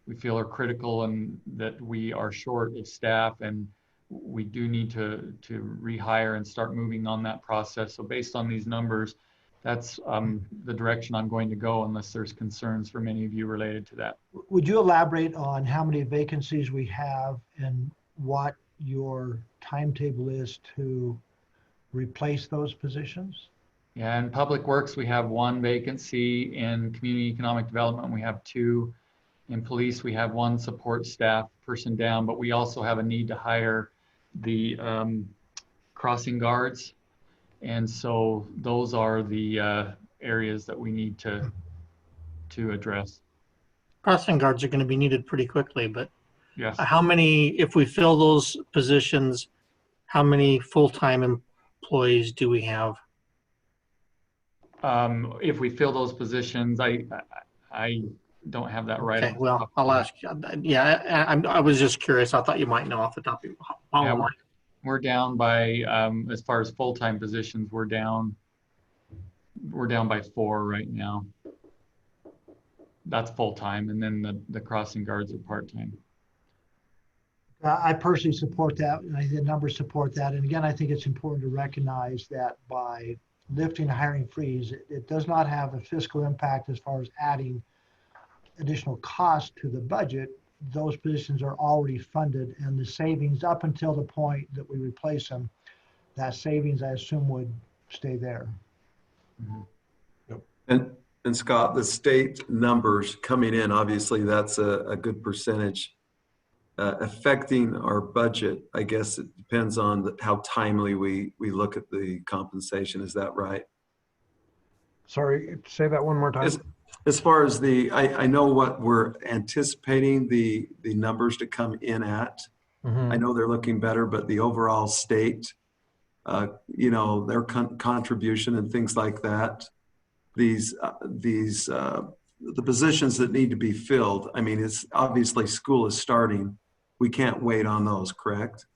we feel are critical and that we are short of staff, and we do need to rehire and start moving on that process. So based on these numbers, that's the direction I'm going to go, unless there's concerns from any of you related to that. Would you elaborate on how many vacancies we have and what your timetable is to replace those positions? Yeah, in Public Works, we have 1 vacancy. In Community Economic Development, we have 2. In Police, we have 1 support staff person down, but we also have a need to hire the crossing guards. And so those are the areas that we need to address. crossing guards are going to be needed pretty quickly, but Yes. how many, if we fill those positions, how many full-time employees do we have? If we fill those positions, I don't have that right. Okay, well, I'll ask you. Yeah, I was just curious. I thought you might know off the top of your Yeah, mind. we're down by, as far as full-time positions, we're down by 4 right now. That's full-time, and then the crossing guards are part-time. I personally support that, and I think the numbers support that. And again, I think it's important to recognize that by lifting the hiring freeze, it does not have a fiscal impact as far as adding additional cost to the budget. Those positions are already funded, and the savings up until the point that we replace them, that savings, I assume, would stay there. And Scott, the state numbers coming in, obviously that's a good percentage. Affecting our budget, I guess it depends on how timely we look at the compensation. Is that right? Sorry, say that one more time. As far as I know what we're anticipating the numbers to come in at. I know they're looking better, but the overall state, their contribution and things like that, the positions that need to be filled. I mean, it's obviously school is starting. We can't wait on those, correct?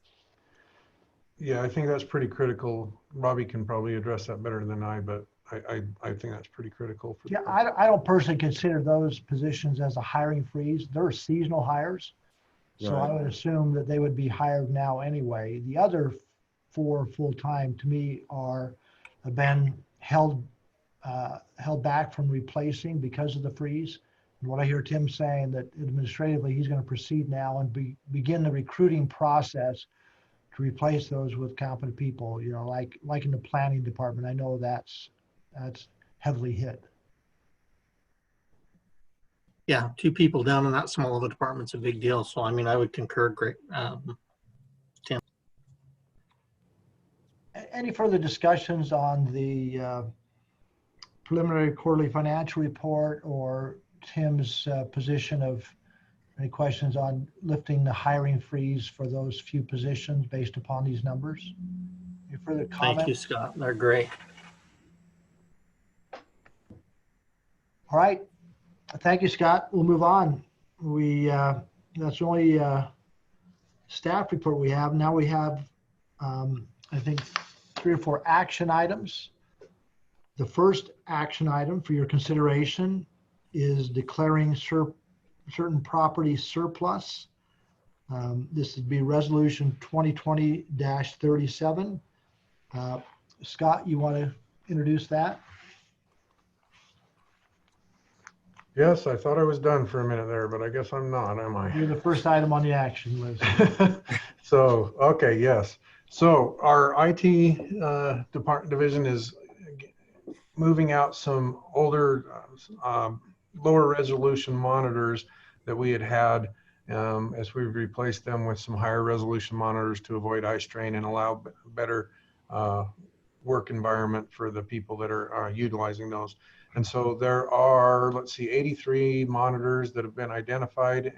Yeah, I think that's pretty critical. Robbie can probably address that better than I, but I think that's pretty critical. Yeah, I don't personally consider those positions as a hiring freeze. They're seasonal hires. So I would assume that they would be hired now anyway. The other 4 full-time to me have been held back from replacing because of the freeze. And what I hear Tim saying that administratively he's going to proceed now and begin the recruiting process to replace those with competent people. Like in the planning department, I know that's heavily hit. Yeah, 2 people down in that small of a department's a big deal. So, I mean, I would concur. Great, Tim. Any further discussions on the preliminary quarterly financial report or Tim's position of any questions on lifting the hiring freeze for those few positions based upon these numbers? Any further comments? Thank you, Scott. They're great. All right. Thank you, Scott. We'll move on. That's the only staff report we have. Now we have, I think, 3 or 4 action items. The first action item for your consideration is declaring certain property surplus. This would be resolution 2020-37. Scott, you want to introduce that? Yes, I thought I was done for a minute there, but I guess I'm not, am I? You're the first item on the action list. So, okay, yes. So our IT division is moving out some older, lower resolution monitors that we had as we replaced them with some higher resolution monitors to avoid eye strain and allow better work environment for the people that are utilizing those. And so there are, let's see, 83 monitors that have been identified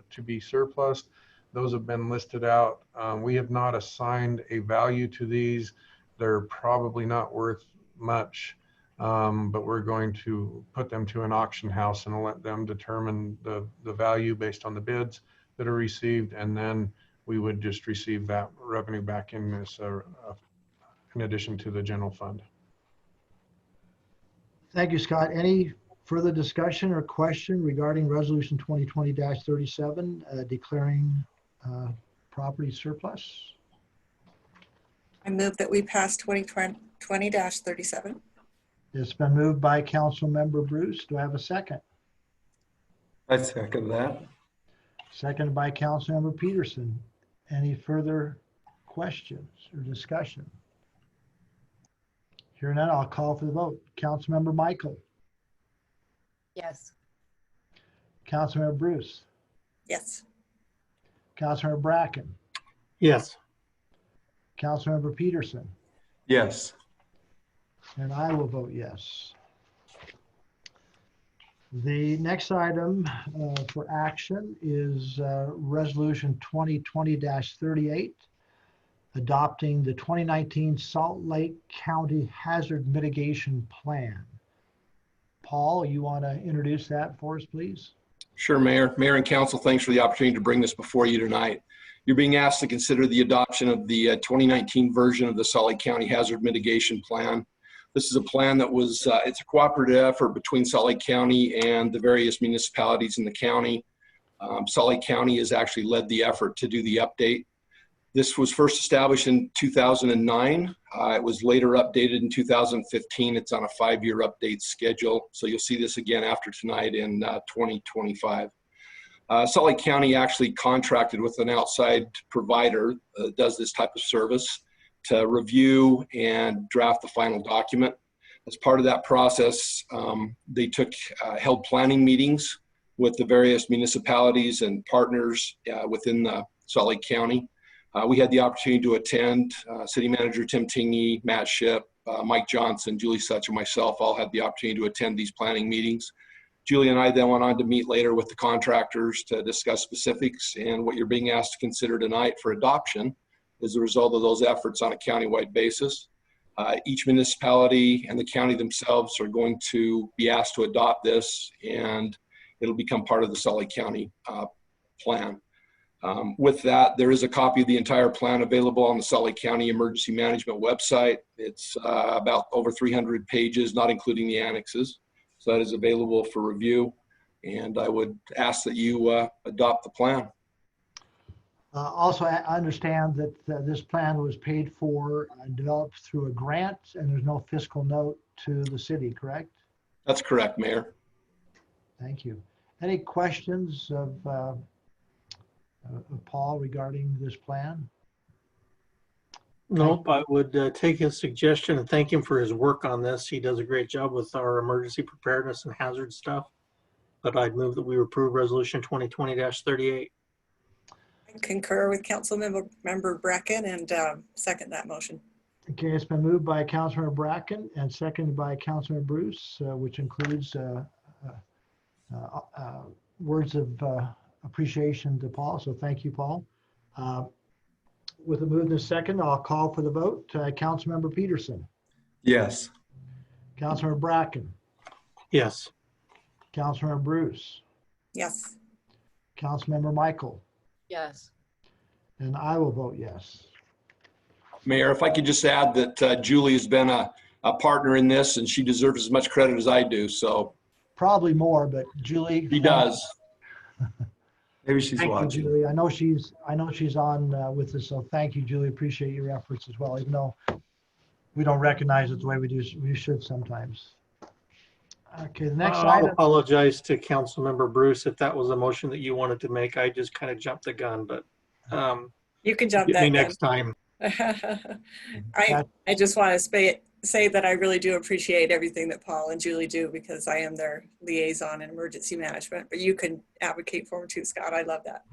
to be surplus. Those have been listed out. We have not assigned a value to these. They're probably not worth much, but we're going to put them to an auction house and let them determine the value based on the bids that are received. And then we would just receive that revenue back in as in addition to the general fund. Thank you, Scott. Any further discussion or question regarding resolution 2020-37, declaring property surplus? I move that we pass 2020-37. It's been moved by Council Member Bruce. Do I have a second? I second that. Seconded by Council Member Peterson. Any further questions or discussion? Hearing none, I'll call for the vote. Councilmember Michael. Yes. Councilmember Bruce. Yes. Councilmember Bracken. Yes. Councilmember Peterson. Yes. And I will vote yes. The next item for action is Resolution 2020-38, adopting the 2019 Salt Lake County Hazard Mitigation Plan. Paul, you want to introduce that for us, please? Sure, Mayor. Mayor and Council, thanks for the opportunity to bring this before you tonight. You're being asked to consider the adoption of the 2019 version of the Salt Lake County Hazard Mitigation Plan. This is a plan that was, it's a cooperative effort between Salt Lake County and the various municipalities in the county. Salt Lake County has actually led the effort to do the update. This was first established in 2009. It was later updated in 2015. It's on a 5-year update schedule. So you'll see this again after tonight in 2025. Salt Lake County actually contracted with an outside provider that does this type of service to review and draft the final document. As part of that process, they held planning meetings with the various municipalities and partners within the Salt Lake County. We had the opportunity to attend. City Manager Tim Tingy, Matt Shipp, Mike Johnson, Julie Such, and myself all had the opportunity to attend these planning meetings. Julie and I then went on to meet later with the contractors to discuss specifics, and what you're being asked to consider tonight for adoption is the result of those efforts on a countywide basis. Each municipality and the county themselves are going to be asked to adopt this, and it'll become part of the Salt Lake County plan. With that, there is a copy of the entire plan available on the Salt Lake County Emergency Management website. It's about over 300 pages, not including the annexes. So that is available for review, and I would ask that you adopt the plan. Also, I understand that this plan was paid for and developed through a grant, and there's no fiscal note to the city, correct? That's correct, Mayor. Thank you. Any questions of Paul regarding this plan? Nope, I would take his suggestion and thank him for his work on this. He does a great job with our emergency preparedness and hazard stuff. But I'd move that we approve Resolution 2020-38. I concur with Councilmember Bracken and second that motion. Okay, it's been moved by Councilmember Bracken and seconded by Councilmember Bruce, which includes words of appreciation to Paul. So thank you, Paul. With the move in a second, I'll call for the vote. Councilmember Peterson. Yes. Councilmember Bracken. Yes. Councilmember Bruce. Yes. Councilmember Michael. Yes. And I will vote yes. Mayor, if I could just add that Julie has been a partner in this, and she deserves as much credit as I do. So probably more, but Julie. She does. Maybe she's thank watching. You, Julie. I know she's on with us. So thank you, Julie. Appreciate your efforts as well, even though we don't recognize it the way we should sometimes. Okay, the next I'll item. apologize to Councilmember Bruce if that was a motion that you wanted to make. I just kind of jumped the gun, but you can jump get that me gun. next time. I just want to say that I really do appreciate everything that Paul and Julie do, because I am their liaison in emergency management. But you can advocate for them too, Scott. I love that.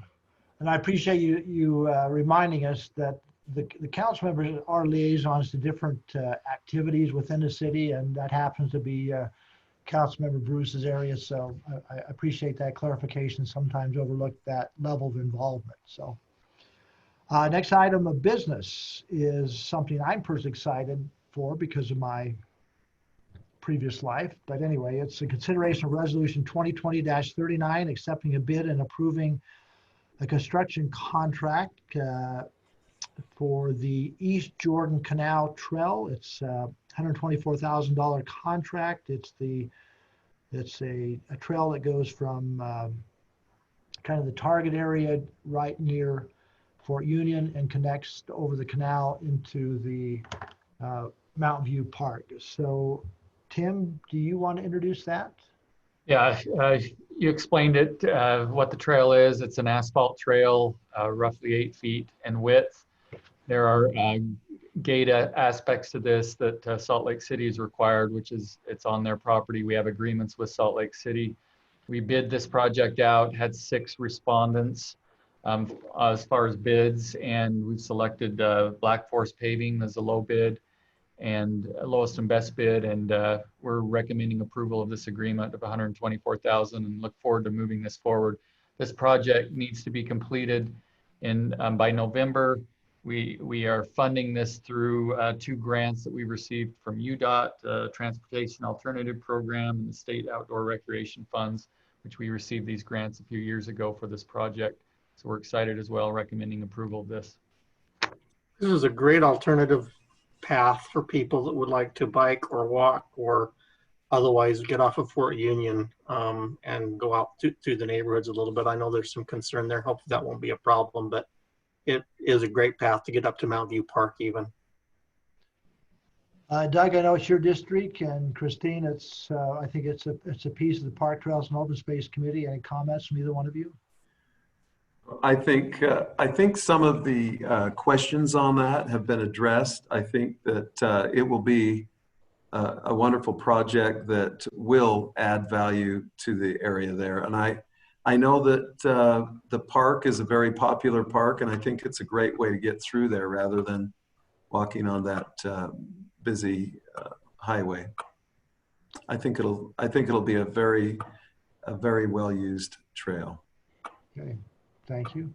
And I appreciate you reminding us that the council members are liaisons to different activities within the city, and that happens to be Councilmember Bruce's area. So I appreciate that clarification. Sometimes overlook that level of involvement. So next item of business is something I'm personally excited for because of my previous life. But anyway, it's a consideration of Resolution 2020-39, accepting a bid and approving a construction contract for the East Jordan Canal Trail. It's a $124,000 contract. It's a trail that goes from kind of the target area right near Fort Union and connects over the canal into the Mountain View Park. So Tim, do you want to introduce that? Yeah, you explained it, what the trail is. It's an asphalt trail, roughly 8 feet in width. There are gate aspects to this that Salt Lake City is required, which is it's on their property. We have agreements with Salt Lake City. We bid this project out, had 6 respondents as far as bids, and we've selected Black Forest Paving as a low bid. and lowest and best bid. And we're recommending approval of this agreement of $124,000 and look forward to moving this forward. This project needs to be completed by November. We are funding this through 2 grants that we received from UDOT, Transportation Alternative Program, and the State Outdoor Recreation Funds, which we received these grants a few years ago for this project. So we're excited as well, recommending approval of this. This is a great alternative path for people that would like to bike or walk or otherwise get off of Fort Union and go out through the neighborhoods a little bit. I know there's some concern there. Hopefully that won't be a problem, but it is a great path to get up to Mount View Park even. Doug, I know it's your district, and Christine, it's I think it's a piece of the Park Trails and Open Space Committee. Any comments from either one of you? I think some of the questions on that have been addressed. I think that it will be a wonderful project that will add value to the area there. And I know that the park is a very popular park, and I think it's a great way to get through there rather than walking on that busy highway. I think it'll be a very well used trail. Okay, thank you.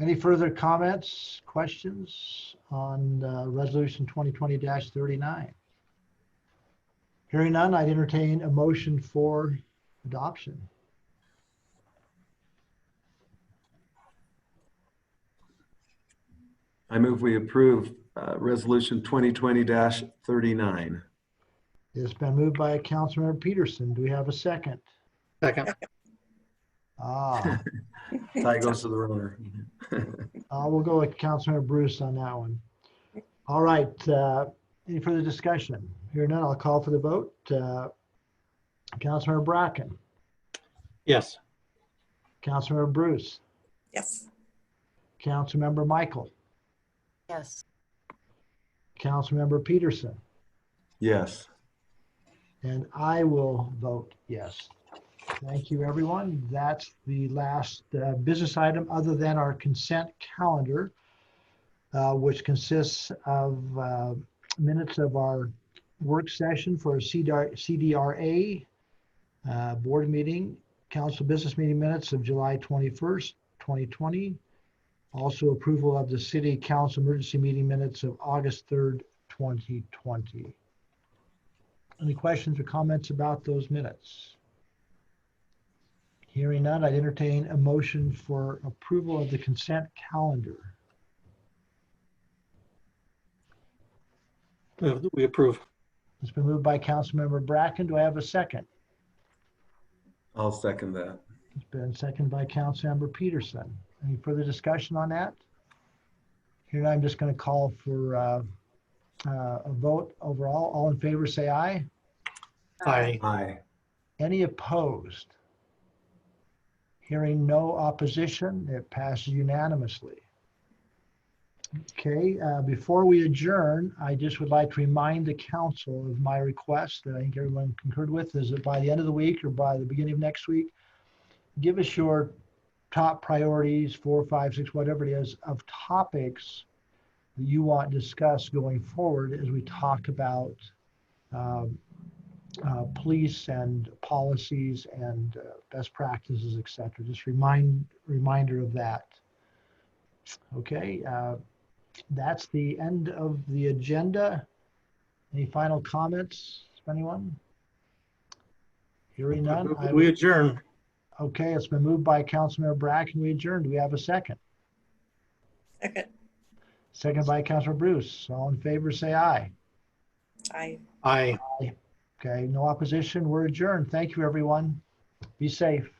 Any further comments, questions on Resolution 2020-39? Hearing none, I'd entertain a motion for adoption. I move we approve Resolution 2020-39. It's been moved by Councilmember Peterson. Do we have a second? Second. Ah. Tie goes to the runner. We'll go with Councilmember Bruce on that one. All right. Any further discussion? Hearing none, I'll call for the vote. Councilmember Bracken. Yes. Councilmember Bruce. Yes. Councilmember Michael. Yes. Councilmember Peterson. Yes. And I will vote yes. Thank you, everyone. That's the last business item other than our consent calendar, which consists of minutes of our work session for CDRA board meeting, council business meeting minutes of July 21st, 2020. Also approval of the city council emergency meeting minutes of August 3rd, 2020. Any questions or comments about those minutes? Hearing none, I'd entertain a motion for approval of the consent calendar. We approve. It's been moved by Councilmember Bracken. Do I have a second? I'll second that. It's been seconded by Councilmember Peterson. Any further discussion on that? Here, I'm just going to call for a vote overall. All in favor, say aye. Aye. Aye. Any opposed? Hearing no opposition, it passes unanimously. Okay, before we adjourn, I just would like to remind the council of my request that I think everyone concurred with, is that by the end of the week or by the beginning of next week, give us your top priorities, 4, 5, 6, whatever it is, of topics that you want discussed going forward as we talk about police and policies and best practices, etc. Just reminder of that. Okay, that's the end of the agenda. Any final comments from anyone? Hearing none. We adjourn. Okay, it's been moved by Councilmember Bracken. We adjourn. Do we have a second? Second. Second by Councilor Bruce. All in favor, say aye. Aye. Aye. Okay, no opposition. We're adjourned. Thank you, everyone. Be safe.